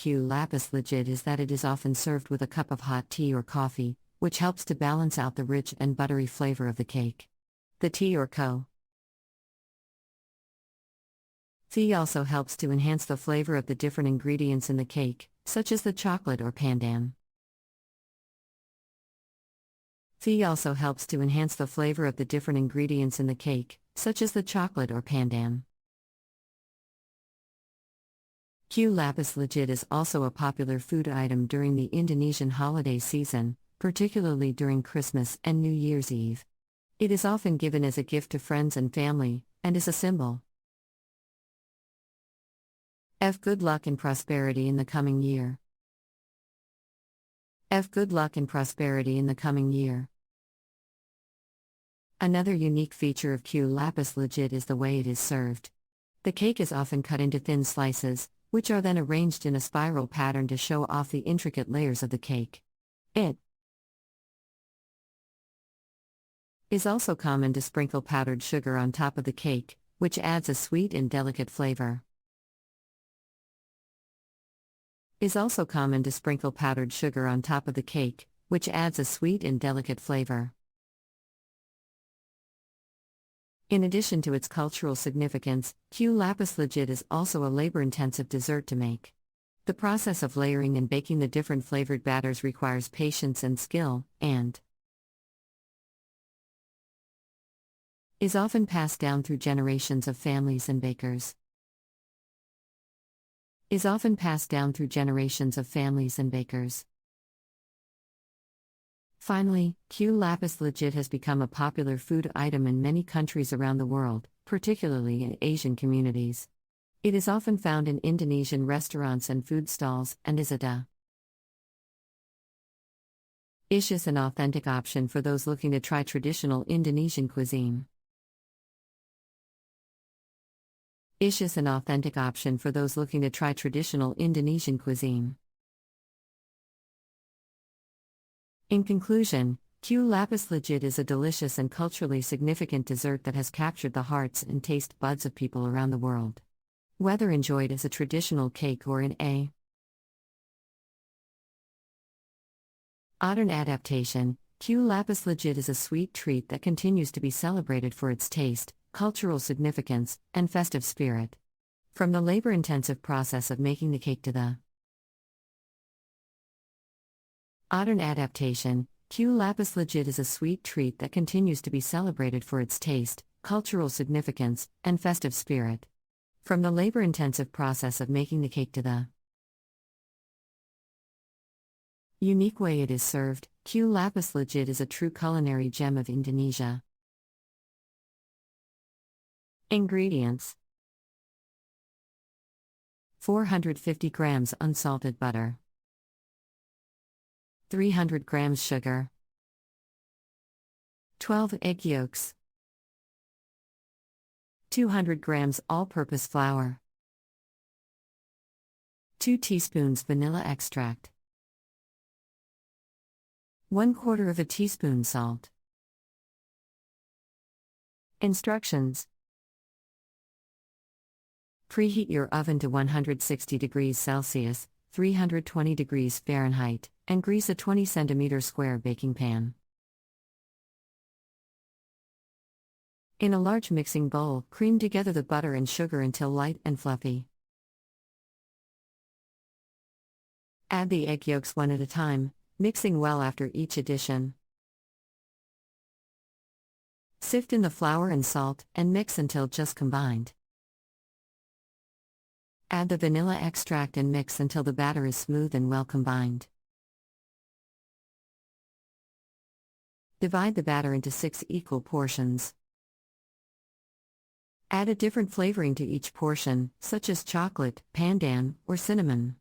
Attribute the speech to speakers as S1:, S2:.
S1: Kue Lapis Legit is that it is often served with a cup of hot tea or coffee, which helps to balance out the rich and buttery flavor of the cake. The tea or Kue also helps to enhance the flavor of the different ingredients in the cake, such as the chocolate or pandan. Also helps to enhance the flavor of the different ingredients in the cake, such as the chocolate or pandan. Kue Lapis Legit is also a popular food item during the Indonesian holiday season, particularly during Christmas and New Year's Eve. It is often given as a gift to friends and family, and is a symbol of good luck and prosperity in the coming year. Good luck and prosperity in the coming year. Another unique feature of Kue Lapis Legit is the way it is served. The cake is often cut into thin slices, which are then arranged in a spiral pattern to show off the intricate layers of the cake. It is also common to sprinkle powdered sugar on top of the cake, which adds a sweet and delicate flavor. In addition to its cultural significance, Kue Lapis Legit is also a labor-intensive dessert to make. The process of layering and baking the different flavored batters requires patience and skill, and is often passed down through generations of families and bakers. Finally, Kue Lapis Legit has become a popular food item in many countries around the world, particularly in Asian communities. It is often found in Indonesian restaurants and food stalls, and is a delicious and authentic option for those looking to try traditional Indonesian cuisine. In conclusion, Kue Lapis Legit is a delicious and culturally significant dessert that has captured the hearts and taste buds of people around the world. Whether enjoyed as a traditional cake or in a modern adaptation, Kue Lapis Legit is a sweet treat that continues to be celebrated for its taste, cultural significance, and festive spirit. From the labor-intensive process of making the cake to the modern adaptation, Kue Lapis Legit is a sweet treat that continues to be celebrated for its taste, cultural significance, and festive spirit. From the labor-intensive process of making the cake to the unique way it is served, Kue Lapis Legit is a true culinary gem of Indonesia. Ingredients: 450 grams unsalted butter, 300 grams sugar, 12 egg yolks, 200 grams all-purpose flour, 2 teaspoons vanilla extract, 1/4 teaspoon salt. Instructions: preheat your oven to 160 degrees Celsius, 320 degrees Fahrenheit, and grease a 20 cm square baking pan. In a large mixing bowl, cream together the butter and sugar until light and fluffy. Add the egg yolks one at a time, mixing well after each addition. Sift in the flour and salt, and mix until just combined. Add the vanilla extract and mix until the batter is smooth and well combined. Divide the batter into 6 equal portions. Add a different flavoring to each portion, such as chocolate, pandan, or cinnamon.